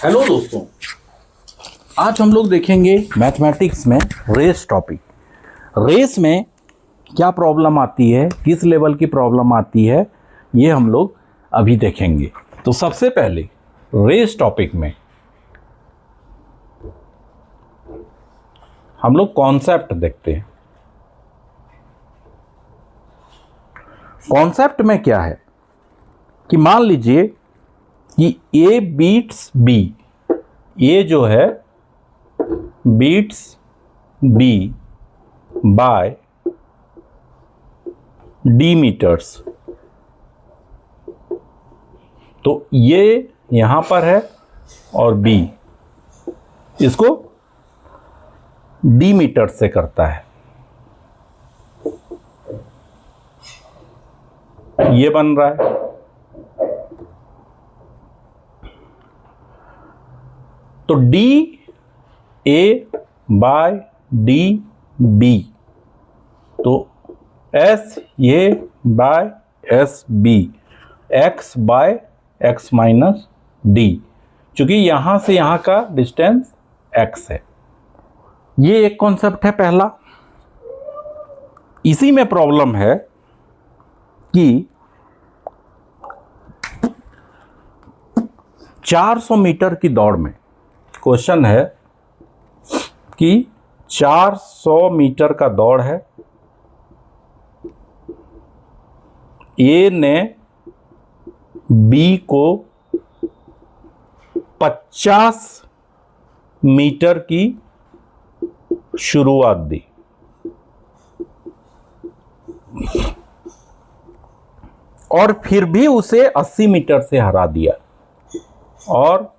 Hello दोस्तों, आज हम लोग देखेंगे मैथमेटिक्स में रेस टॉपिक। रेस में क्या प्रॉब्लम आती है, किस लेवल की प्रॉब्लम आती है, ये हम लोग अभी देखेंगे। तो सबसे पहले रेस टॉपिक में हम लोग कॉन्सेप्ट देखते हैं। कॉन्सेप्ट में क्या है कि मान लीजिए कि ए बीट्स बी, ये जो है beats b by d metres. तो ये यहां पर है और बी इसको डी मीटर से करता है। ये बन रहा है। तो d a by d b, तो एस ये by s b, x by x minus d, चूंकि यहां से यहां का डिस्टेंस एक्स है। ये एक कॉन्सेप्ट है पहला। इसी में प्रॉब्लम है कि 400 मीटर की दौड़ में क्वेश्चन है कि 400 मीटर का दौड़ है। ए ने बी को 50 मीटर की शुरुआत दी और फिर भी उसे 80 मीटर से हरा दिया, और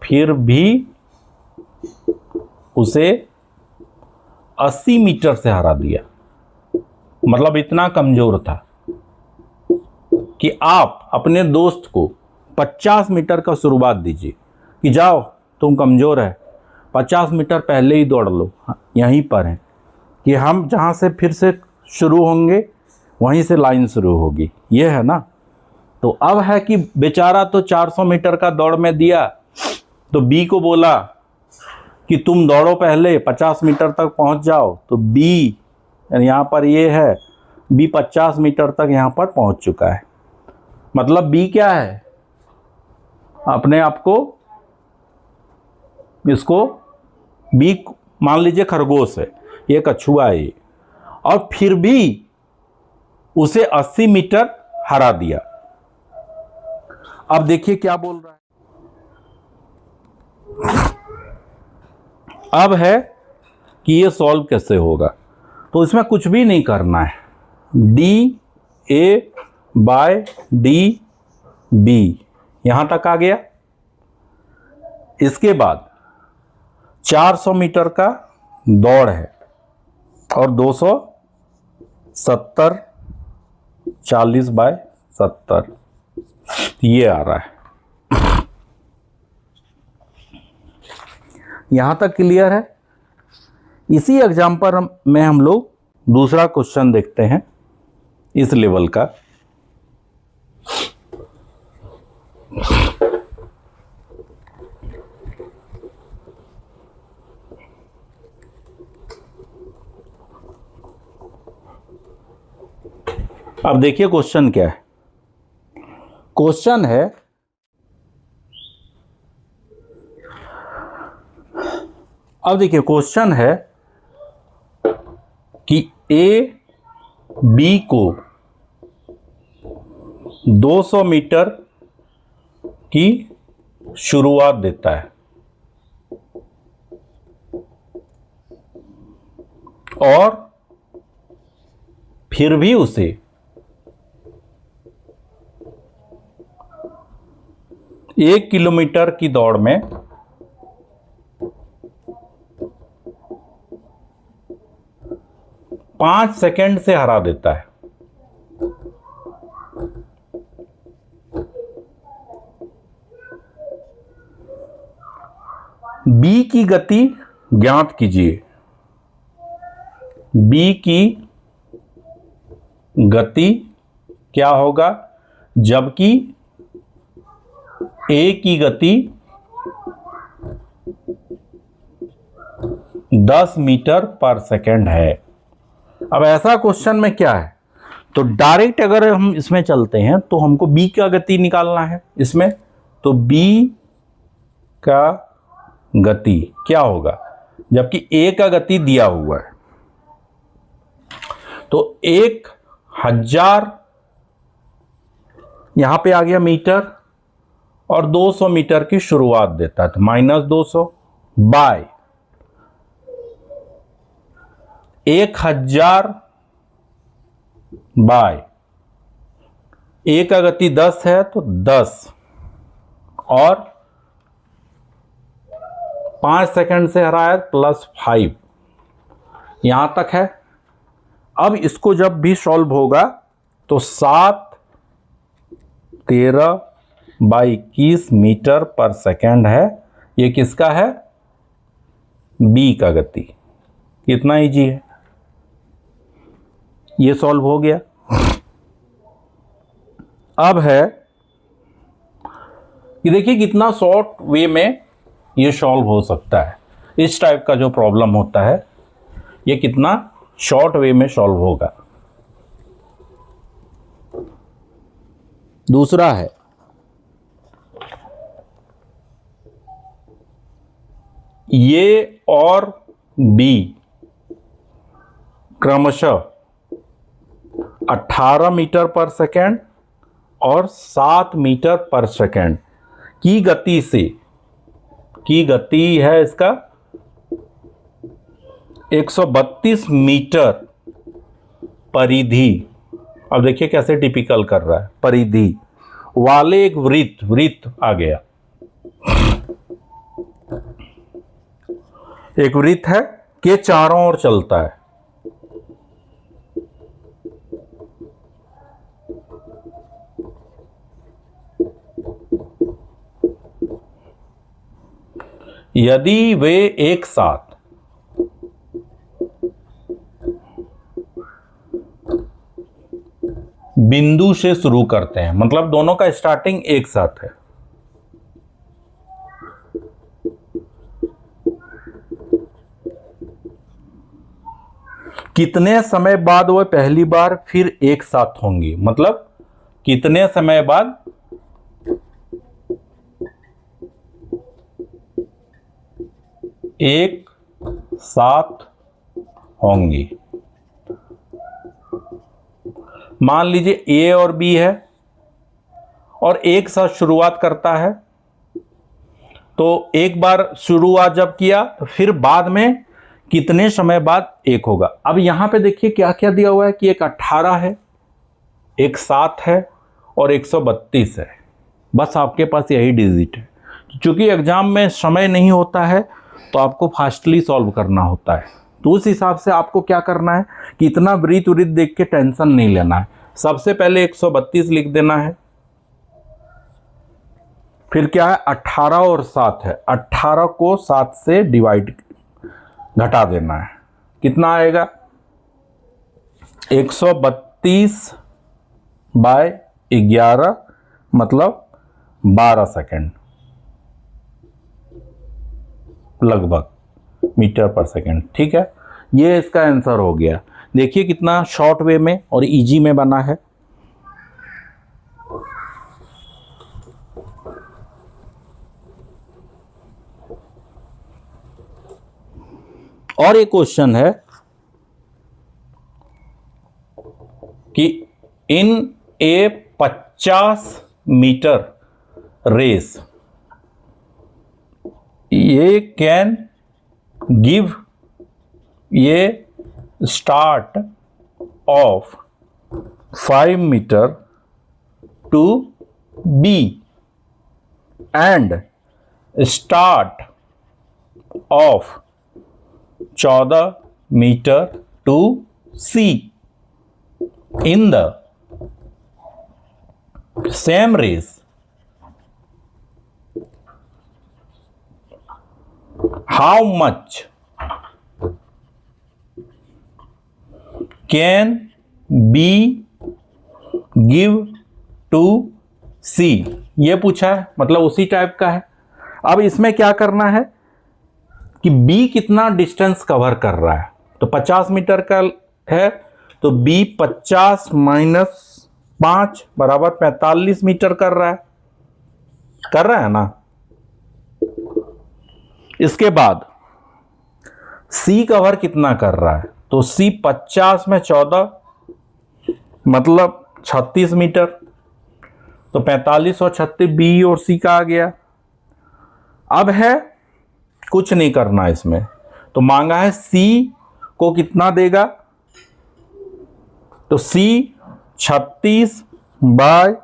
फिर भी उसे 80 मीटर से हरा दिया। मतलब इतना कमजोर था कि आप अपने दोस्त को 50 मीटर का शुरुआत दीजिए कि जाओ तुम कमजोर है, 50 मीटर पहले ही दौड़ लो, यहीं पर है कि हम जहां से फिर से शुरू होंगे वहीं से लाइन शुरू होगी, ये है ना। तो अब है कि बेचारा तो 400 मीटर का दौड़ में दिया, तो बी को बोला कि तुम दौड़ो पहले 50 मीटर तक पहुंच जाओ। तो बी यहाँ पर ये है, बी 50 मीटर तक यहाँ पर पहुंच चुका है। मतलब बी क्या है, अपने आप को, इसको बी मान लीजिए खरगोश है, ये कछुआ है, और फिर भी उसे 80 मीटर हरा दिया। अब देखिए क्या बोल रहा है। अब है कि ये सॉल्व कैसे होगा। तो इसमें कुछ भी नहीं करना है, d a by d b यहां तक आ गया। इसके बाद 400 मीटर का दौड़ है और 270 40 बाय 70 ये आ रहा है। यहां तक क्लियर है। इसी एग्जाम्पल में हम लोग दूसरा क्वेश्चन देखते हैं इस लेवल का। अब देखिए क्वेश्चन क्या है। क्वेश्चन है अब देखिए क्वेश्चन है कि ए बी को 200 मीटर की शुरुआत देता है और फिर भी उसे 1 किलोमीटर की दौड़ में 5 सेकंड से हरा देता है। बी की गति ज्ञात कीजिए। बी की गति क्या होगा जबकि ए की गति 10 मीटर पर सेकेंड है। अब ऐसा क्वेश्चन में क्या है, तो डायरेक्ट अगर हम इसमें चलते हैं तो हमको बी का गति निकालना है इसमें, तो बी का गति क्या होगा, जबकि ए का गति दिया हुआ है, तो 1000 यहां पे आ गया मीटर और 200 मीटर की शुरुआत देता है, तो -200 बाय 1000 बाय ए का गति 10 है तो 10 और 5 सेकंड से हरा है +5, यहां तक है। अब इसको जब भी सॉल्व होगा तो 7 13 बाई 21 मीटर पर सेकेंड है। ये किसका है, बी का गति। कितना इजी है, ये सॉल्व हो गया। अब है कि देखिए कितना शॉर्ट वे में ये सॉल्व हो सकता है। इस टाइप का जो प्रॉब्लम होता है ये कितना शॉर्ट वे में सॉल्व होगा। दूसरा है ए और बी क्रमशः 18 मीटर पर सेकेंड और 7 मीटर पर सेकेंड की गति से, की गति है इसका 132 मीटर परिधि। अब देखिए कैसे टिपिकल कर रहा है, परिधि वाले एक वृत्त आ गया, एक वृत्त है के चारों ओर चलता है। यदि वे एक साथ बिंदु से शुरू करते हैं, मतलब दोनों का स्टार्टिंग एक साथ है, कितने समय बाद वह पहली बार फिर एक साथ होंगी, मतलब कितने समय बाद एक साथ होंगी। मान लीजिए ए और बी है और एक साथ शुरुआत करता है, तो एक बार शुरुआत जब किया तो फिर बाद में कितने समय बाद एक होगा। अब यहां पे देखिए क्या क्या दिया हुआ है कि एक 18 है, एक 7 है और 132 है। बस आपके पास यही डिजिट है। चूंकि एग्जाम में समय नहीं होता है तो आपको फास्टली सॉल्व करना होता है, तो उस हिसाब से आपको क्या करना है कि इतना वृत्त देख के टेंशन नहीं लेना है। सबसे पहले 132 लिख देना है, फिर क्या है 18 और 7 है, 18 को 7 से डिवाइड घटा देना है, कितना आएगा 132 बाय 11 मतलब 12 सेकेंड लगभग मीटर पर सेकेंड। ठीक है, ये इसका आंसर हो गया। देखिए कितना शॉर्ट वे में और इजी में बना है। और एक क्वेश्चन है कि in a 50 metre race A can give a start of 5 metres to B and start of 14 metres to C in the same race. How much can B give to C? ये पूछा है, मतलब उसी type का है। अब इसमें क्या करना है कि B कितना डिस्टेंस कवर कर रहा है, तो 50 मीटर का है, तो B 50 माइनस 5 बराबर 45 मीटर कर रहा है ना। इसके बाद C कवर कितना कर रहा है, तो C 50 में 14 मतलब 36 मीटर, तो 45 और 36 B और C का आ गया। अब है कुछ नहीं करना इसमें, तो मांगा है C को कितना देगा, तो C 36 बाय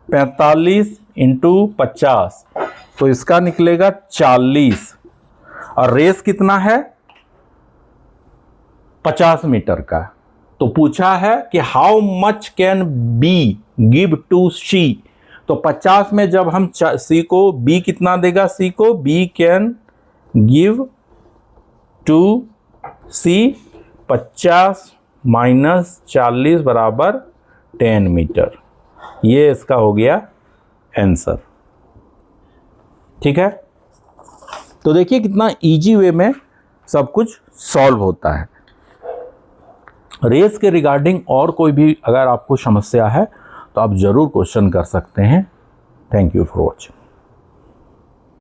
45 इंटू 50, तो इसका निकलेगा 40, और रेस कितना है 50 मीटर का। तो पूछा है कि how much can B give to C, तो 50 में जब हम C को, B कितना देगा C को, B can give to C 50 minus 40 बराबर 10 मीटर। ये इसका हो गया आंसर। ठीक है, तो देखिए कितना इजी वे में सब कुछ सॉल्व होता है। रेस के रिगार्डिंग और कोई भी अगर आपको समस्या है तो आप ज़रूर क्वेश्चन कर सकते हैं। Thank you for watching.